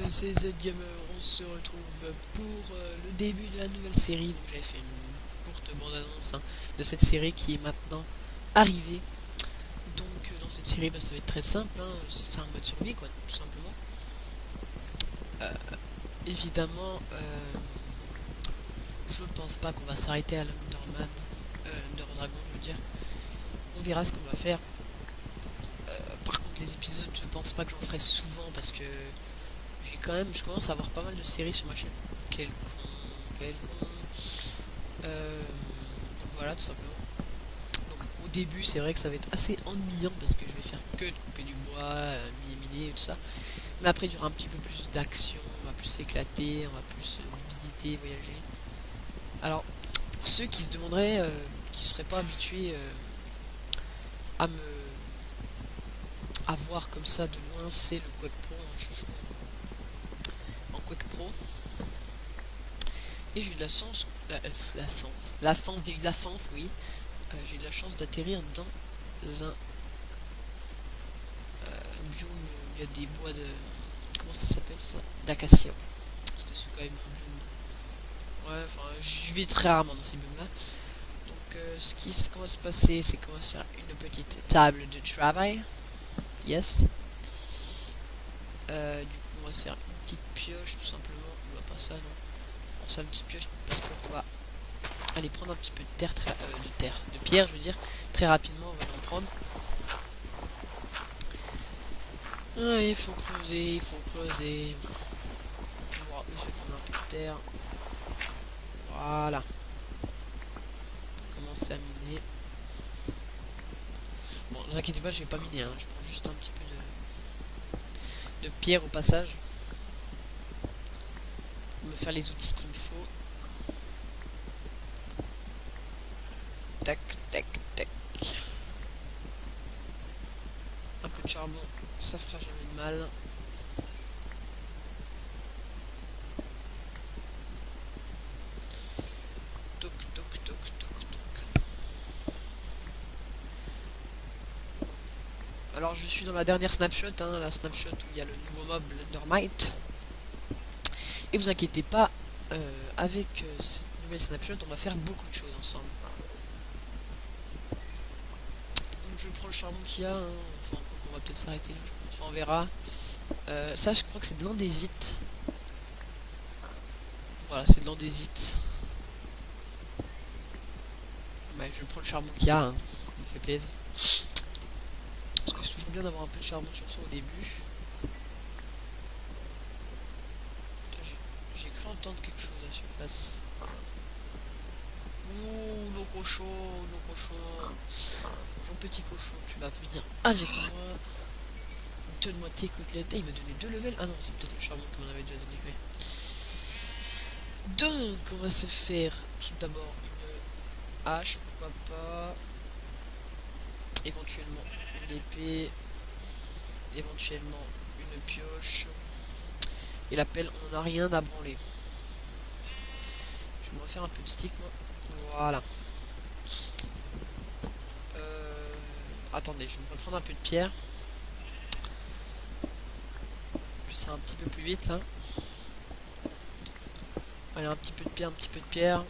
c'est Z-Gamer, on se retrouve pour le début de la nouvelle série. Donc j'avais fait une courte bande-annonce de cette série qui est maintenant arrivée. Donc dans cette série, ça va être très simple, c'est un mode survie, quoi, tout simplement. Euh, évidemment, je pense pas qu'on va s'arrêter à l'Underman, Dragon, je veux dire. On verra ce qu'on va faire. Par contre, les épisodes, je pense pas que j'en ferai souvent parce que je commence à avoir pas mal de séries sur ma chaîne. Quel con, quel con. Donc voilà, tout simplement. Donc au début, c'est vrai que ça va être assez ennuyant parce que je vais faire que de couper du bois, miner et tout ça. Mais après, il y aura un petit peu plus d'action, on va plus s'éclater, on va plus visiter, voyager. Alors, pour ceux qui se demanderaient, qui seraient pas habitués à me à voir comme ça de loin, c'est le Quake Pro. Je joue en Quake Pro. Et j'ai eu de la chance, j'ai eu de la chance, oui. J'ai eu de la chance d'atterrir dans un biome où il y a des bois de, comment ça s'appelle ça, d'acacia. Parce que c'est quand même un biome. Ouais, enfin, je vais très rarement dans ces biomes-là. Donc, ce qu'on va se passer, c'est qu'on va faire une petite table de travail. Yes. Du coup, on va se faire une petite pioche, tout simplement. On va pas ça, non. On se fait une petite pioche parce qu'on va aller prendre un petit peu de terre, de pierre, je veux dire, très rapidement. On va en prendre. Ah, il faut creuser, il faut creuser. Je vais prendre un peu de terre. Voilà. On va commencer à miner. Bon, ne vous inquiétez pas, je vais pas miner, hein. Je prends juste un petit peu de pierre au passage. Pour me faire les outils qu'il me faut. Tac, tac, tac. Un peu de charbon, ça fera jamais de mal. Toc, toc, toc, toc, toc. Alors je suis dans la dernière snapshot, la snapshot où il y a le nouveau mob, l'Undermite. Et vous inquiétez pas, avec cette nouvelle snapshot, on va faire beaucoup de choses ensemble. Donc je prends le charbon qu'il y a, enfin on va peut-être s'arrêter là, enfin on verra. Ça je crois que c'est de l'andésite. Voilà, c'est de l'andésite. Ouais, je prends le charbon qu'il y a, ça me fait plaisir. Parce que c'est toujours bien d'avoir un peu de charbon sur soi au début. J'ai cru entendre quelque chose à la surface. Ouh, nos cochons, nos cochons. Bonjour petit cochon, tu vas venir avec moi. Donne-moi tes côtelettes. Il m'a donné 2 levels. Ah non, c'est peut-être le charbon qu'on m'avait déjà donné. Ouais. Donc, on va se faire tout d'abord une hache, pourquoi pas. Éventuellement une épée. Éventuellement une pioche. Et la pelle, on n'en a rien à branler. Je vais me refaire un peu de stick, moi. Voilà. Attendez, je vais me reprendre un peu de pierre. C'est un petit peu plus vite là. Allez, un petit peu de pierre, un petit peu de pierre.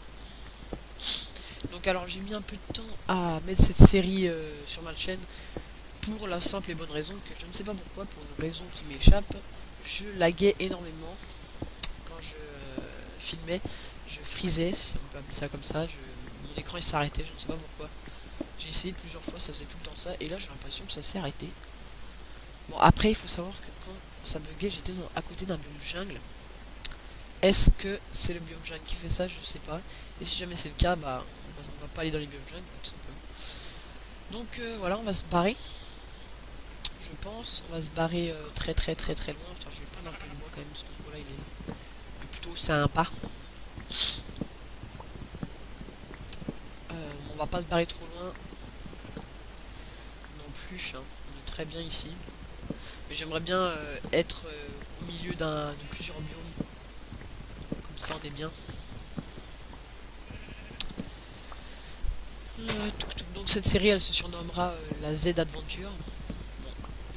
Donc alors j'ai mis un peu de temps à mettre cette série sur ma chaîne pour la simple et bonne raison que je ne sais pas pourquoi, pour une raison qui m'échappe, je laguais énormément quand je filmais, je frisais, si on peut appeler ça comme ça, mon écran il s'arrêtait, je ne sais pas pourquoi. J'ai essayé plusieurs fois, ça faisait tout le temps ça, et là j'ai l'impression que ça s'est arrêté. Bon après il faut savoir que quand ça buguait, j'étais à côté d'un biome jungle. Est-ce que c'est le biome jungle qui fait ça? Je sais pas. Et si jamais c'est le cas, bah on va pas aller dans les biomes jungle, tout simplement. Donc voilà, on va se barrer. Je pense, on va se barrer très loin. Putain, je vais prendre un peu de bois quand même, parce que ce bois là il est plutôt sympa. On va pas se barrer trop loin non plus, hein. On est très bien ici. Mais j'aimerais bien être au milieu de plusieurs biomes. Comme ça on est bien. Donc cette série elle se surnommera la Z Adventure. Bon,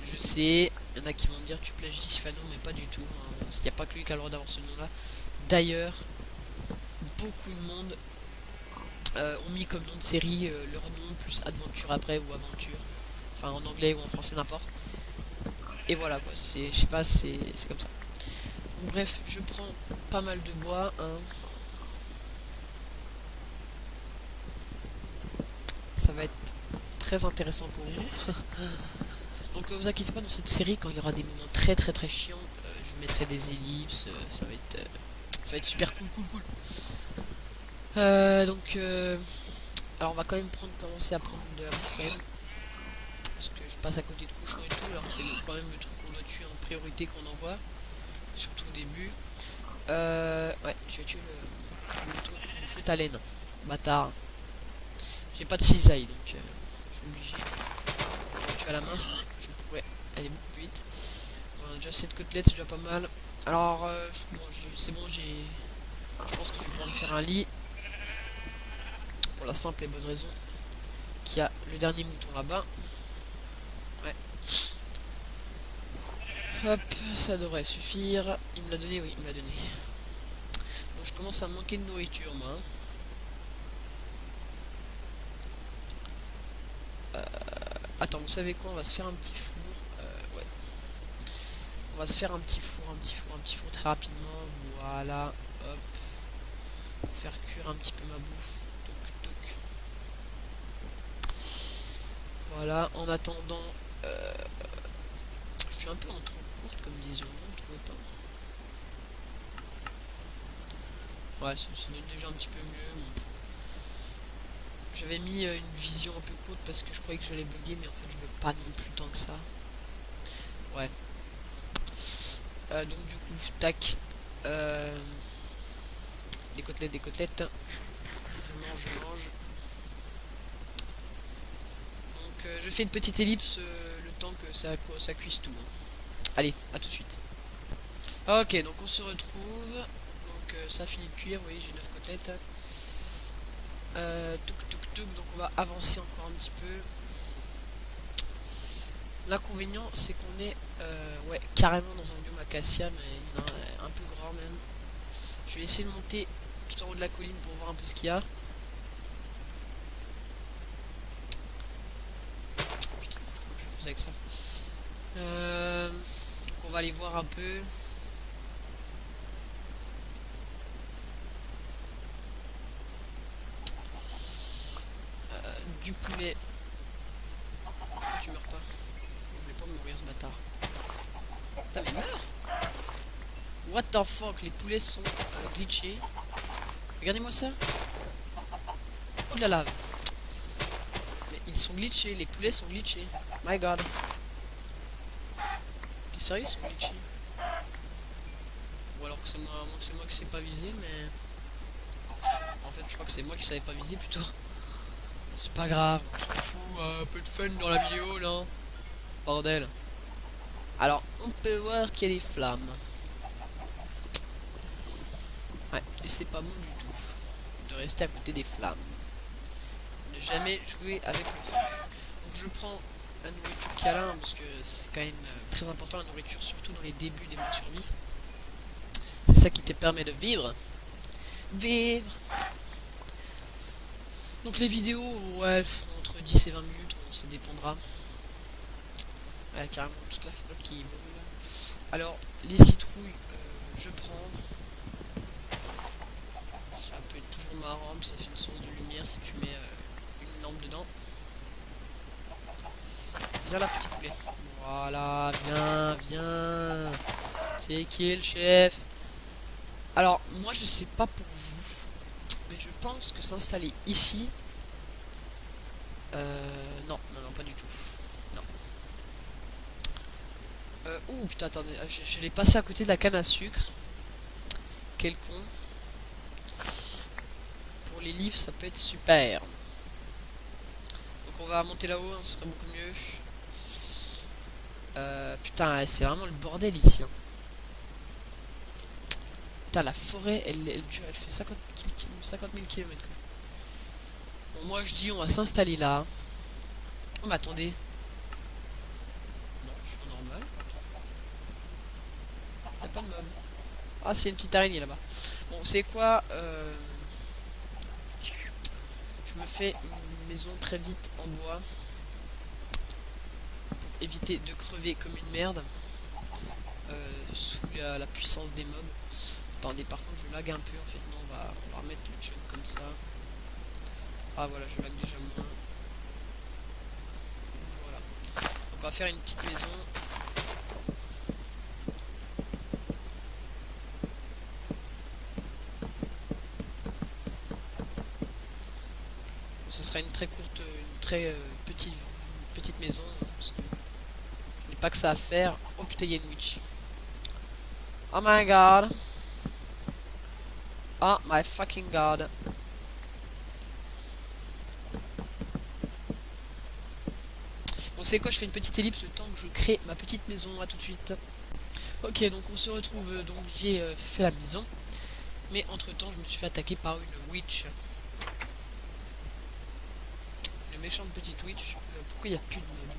je sais, Il y en a qui vont me dire tu plagies Sifano, mais pas du tout. Hein. Il n'y a pas que lui qui a le droit d'avoir ce nom-là. D'ailleurs, beaucoup de monde ont mis comme nom de série leur nom plus aventure après ou aventure. Enfin en anglais ou en français, n'importe. Et voilà quoi, c'est, je sais pas, c'est comme ça. Bref, je prends pas mal de bois, hein. Ça va être très intéressant pour vous. Donc vous inquiétez pas, dans cette série, quand il y aura des moments très très très chiants, je vous mettrai des ellipses, ça va être super cool cool cool. Alors on va quand même commencer à prendre de la bouffe quand même, parce que je passe à côté de cochons et tout, alors c'est quand même le truc qu'on doit tuer en priorité qu'on envoie, surtout au début. Ouais, je vais tuer le feu à laine, bâtard. J'ai pas de cisaille donc je suis obligé de tuer à la main, sinon je pourrais aller beaucoup plus vite. On a déjà 7 côtelettes, c'est déjà pas mal. Alors, bon, c'est bon, je pense que je vais pouvoir me faire un lit. Pour la simple et bonne raison qu'il y a le dernier mouton là-bas. Ouais. Hop, ça devrait suffire. Il me l'a donné, oui, il me l'a donné. Donc je commence à manquer de nourriture, moi. Attends, vous savez quoi? On va se faire un petit four. Ouais. On va se faire un petit four, très rapidement. Voilà. Hop. Pour faire cuire un petit peu ma bouffe. Toc, toc. Voilà. En attendant, je suis un peu en trop courte, comme disons, vous trouvez pas? Ouais, ça donne déjà un petit peu mieux. Bon. J'avais mis une vision un peu courte parce que je croyais que j'allais bugger, mais en fait je veux pas non plus tant que ça. Ouais. Donc du coup, tac. Des côtelettes, des côtelettes. Je mange, je mange. Donc je fais une petite ellipse le temps que ça cuise tout. Hein. Allez, à tout de suite. Ok, donc on se retrouve. Donc ça finit de cuire, oui, j'ai 9 côtelettes. Donc on va avancer encore un petit peu. L'inconvénient c'est qu'on est ouais, carrément dans un biome acacia, mais il y en a un peu grand même. Je vais essayer de monter tout en haut de la colline pour voir un peu ce qu'il y a. Putain, faut que je fasse avec ça. Donc on va aller voir un peu. Du poulet. Pourquoi tu meurs pas? Je voulais pas mourir ce bâtard. Putain mais meurs! What the fuck, les poulets sont glitchés. Regardez-moi ça. Oh de la lave. Mais ils sont glitchés, les poulets sont glitchés. My god. T'es sérieux, ils sont glitchés? Ou alors que c'est moi qui sais pas viser, mais... En fait, je crois que c'est moi qui savais pas viser plutôt. C'est pas grave, on s'en fout, un peu de fun dans la vidéo là. Bordel. Alors, on peut voir qu'il y a des flammes. Ouais, et c'est pas bon du tout de rester à côté des flammes. Ne jamais jouer avec le feu. Donc je prends la nourriture qu'il y a là, hein, parce que c'est quand même très important la nourriture, surtout dans les débuts des modes survie. C'est ça qui te permet de vivre. Vivre. Donc les vidéos, ouais, elles feront entre 10 et 20 minutes, ça dépendra. Ouais, carrément toute la forêt qui brûle. Alors, les citrouilles, je prends. Ça peut être toujours marrant, puis ça fait une source de lumière si tu mets une lampe dedans. Viens là, petit poulet. Voilà, viens, viens. C'est qui le chef? Alors, moi je sais pas pour vous, mais je pense que s'installer ici... non, non, non, pas du tout. Non. Ouh, putain, attendez, je l'ai passé à côté de la canne à sucre. Quel con. Pour les livres, ça peut être super. Donc on va monter là-haut, hein, ce serait beaucoup mieux. Putain, c'est vraiment le bordel ici. Hein. Putain, la forêt, elle fait 50 000 km. Bon, moi je dis, on va s'installer là. Oh, mais attendez. Non, je suis en normal. Y'a pas de mob. Ah, c'est une petite araignée là-bas. Bon, c'est quoi je me fais une maison très vite en bois. Pour éviter de crever comme une merde. Sous la puissance des mobs. Attendez, par contre, je lag un peu. En fait, non, on va remettre le jeu comme ça. Ah, voilà, je lag déjà moins. Voilà. Donc, on va faire une petite maison. Ce sera une très courte, une très petite maison. Parce que je n'ai pas que ça à faire. Oh putain, il y a une witch. Oh my god. Oh my fucking god. Bon, c'est quoi, je fais une petite ellipse le temps que je crée ma petite maison. À tout de suite. Ok, donc on se retrouve. Donc j'ai fait la maison. Mais entre temps, je me suis fait attaquer par une witch. Une méchante petite witch. Pourquoi il n'y a plus de mobs?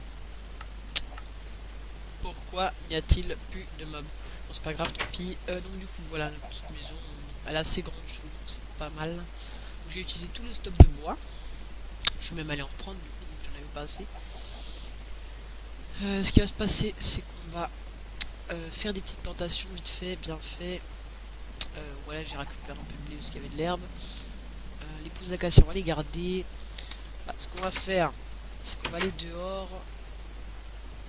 Pourquoi n'y a-t-il plus de mobs? Bon, c'est pas grave, tant pis. Donc du coup, voilà, notre petite maison. Elle est assez grande, je trouve, donc c'est pas mal. J'ai utilisé tout le stock de bois. Je suis même allé en reprendre, du coup, j'en avais pas assez. Ce qui va se passer, c'est qu'on va faire des petites plantations vite fait, bien fait. Voilà, j'ai récupéré un peu de blé parce qu'il y avait de l'herbe. Les pousses d'acacia, on va les garder. Ah, ce qu'on va faire, c'est qu'on va aller dehors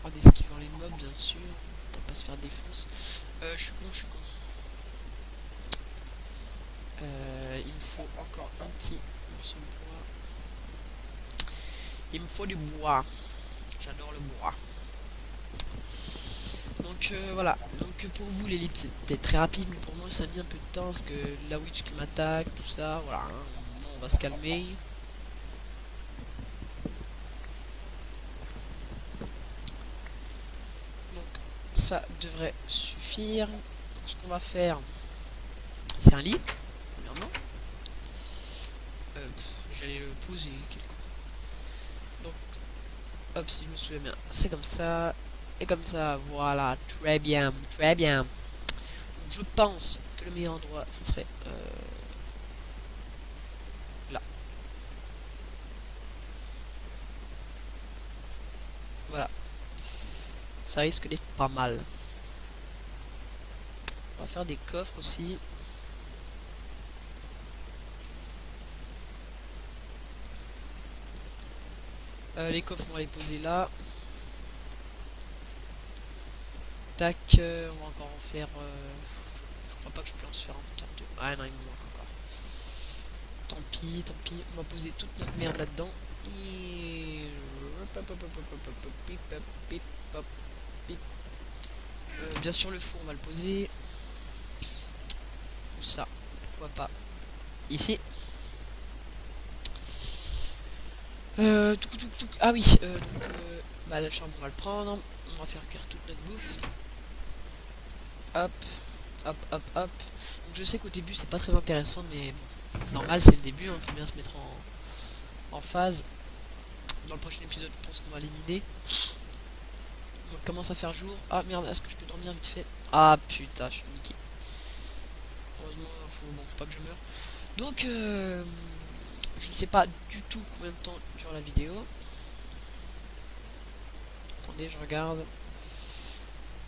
en esquivant les mobs, bien sûr, pour pas se faire défoncer. Je suis con, je suis con. Il me faut encore un petit morceau de bois. Il me faut du bois. J'adore le bois. Donc voilà. Donc pour vous l'ellipse c'était très rapide, mais pour moi ça a mis un peu de temps parce que la witch qui m'attaque, tout ça, voilà. Bon, on va se calmer. Donc ça devrait suffire. Donc, ce qu'on va faire, c'est un lit, premièrement. J'allais le poser quelque part. Donc hop, si je me souviens bien, c'est comme ça. Et comme ça, voilà, très bien, très bien. Donc, je pense que le meilleur endroit, ce serait là. Voilà, ça risque d'être pas mal. On va faire des coffres aussi. Les coffres, on va les poser là. Tac, on va encore en faire... je crois pas que je peux en se faire en termes de... Ah non, il me manque encore. Tant pis, tant pis. On va poser toute notre merde là-dedans. Et... bien sûr, le four, on va le poser. Ou ça, pourquoi pas. Ici. Ah oui, donc bah, la chambre on va le prendre, on va faire cuire toute notre bouffe. Hop, hop, hop, hop. Donc je sais qu'au début c'est pas très intéressant, mais bon, c'est normal, c'est le début, hein, faut bien se mettre en phase. Dans le prochain épisode, je pense qu'on va l'éliminer. On commence à faire jour. Ah merde, est-ce que je peux dormir vite fait? Ah putain, je suis niqué. Heureusement, faut pas que je meure. Donc, je ne sais pas du tout combien de temps dure la vidéo. Attendez, je regarde.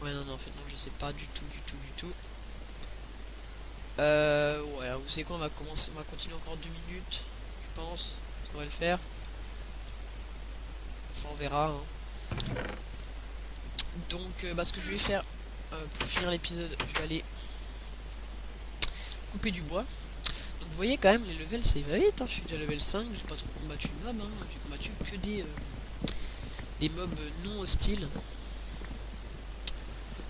Ouais, non, en fait, non, je sais pas du tout, du tout, du tout. Ouais, vous savez quoi, on va continuer encore 2 minutes, je pense. On va le faire. Enfin, on verra. Hein. Donc, bah, ce que je vais faire pour finir l'épisode, je vais aller couper du bois. Donc, vous voyez quand même, les levels, ça y va vite. Hein. Je suis déjà level 5, j'ai pas trop combattu de mobs. Hein. J'ai combattu que des mobs non hostiles.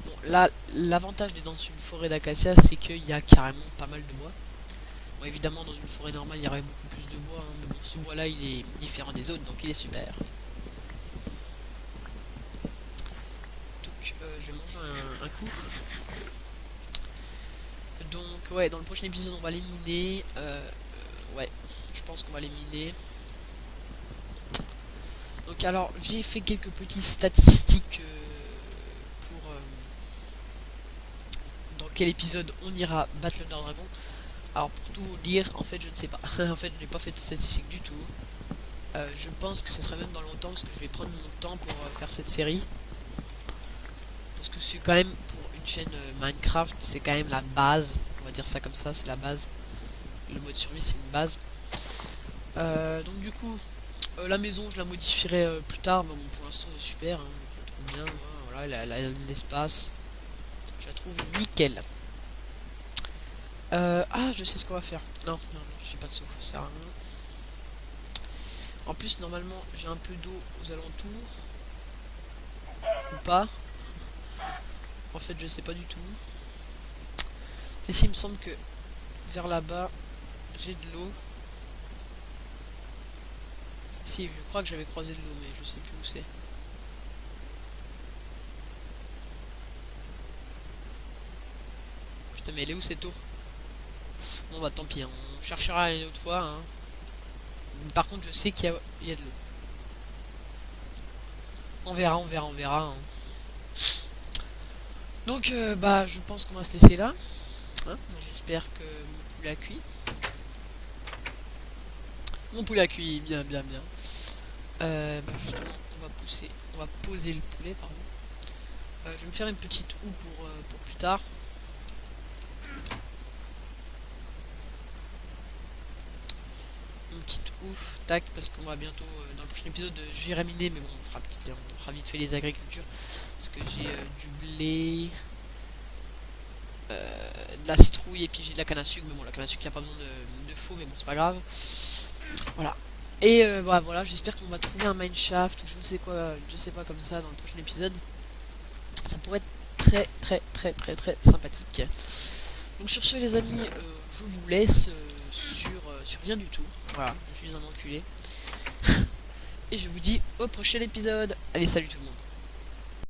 Bon, là, l'avantage d'être dans une forêt d'acacia, c'est qu'il y a carrément pas mal de bois. Bon, évidemment, dans une forêt normale, il y aurait beaucoup plus de bois, hein, mais bon, ce bois-là, il est différent des autres, donc il est super. Donc, je vais manger un coup. Donc, ouais, dans le prochain épisode, on va les miner. Ouais, je pense qu'on va les miner. Donc, alors, j'ai fait quelques petites statistiques quel épisode on ira battre le Dragon. Alors pour tout vous dire, en fait je ne sais pas. En fait je n'ai pas fait de statistiques du tout. Je pense que ce serait même dans longtemps parce que je vais prendre mon temps pour faire cette série. Parce que c'est quand même pour une chaîne Minecraft, c'est quand même la base. On va dire ça comme ça, c'est la base. Le mode survie c'est une base. Donc du coup, la maison je la modifierai plus tard. Mais bon, pour l'instant elle est super, hein, je la trouve bien. Voilà, elle a de l'espace. Je la trouve nickel. Ah, je sais ce qu'on va faire. Non, non, non, j'ai pas de saut, ça sert à rien. En plus, normalement, j'ai un peu d'eau aux alentours. Ou pas. En fait, je sais pas du tout. Si, il me semble que vers là-bas, j'ai de l'eau. Si, je crois que j'avais croisé de l'eau, mais je sais plus où c'est. Putain, mais elle est où cette eau? Bon, bah tant pis, hein, on cherchera une autre fois. Hein. Par contre, je sais qu'il y a de l'eau. On verra, on verra, on verra. Hein. Donc, bah, je pense qu'on va se laisser là. Hein. J'espère que mon poulet a cuit. Mon poulet a cuit, bien, bien, bien. Bah, justement, on va poser le poulet, pardon. Je vais me faire une petite houe pour plus tard. Une petite ouf, tac, parce qu'on va bientôt, dans le prochain épisode, j'irai miner, mais bon, on fera vite fait les agricultures. Parce que j'ai du blé, de la citrouille et puis j'ai de la canne à sucre. Mais bon, la canne à sucre, il n'y a pas besoin de faux, mais bon, c'est pas grave. Voilà. Et bah, voilà, j'espère qu'on va trouver un mineshaft ou je ne sais quoi, je sais pas comme ça dans le prochain épisode. Ça pourrait être très très très très très sympathique. Donc sur ce les amis, je vous laisse sur rien du tout. Voilà, je suis un enculé. Et je vous dis au prochain épisode. Allez, salut tout le monde.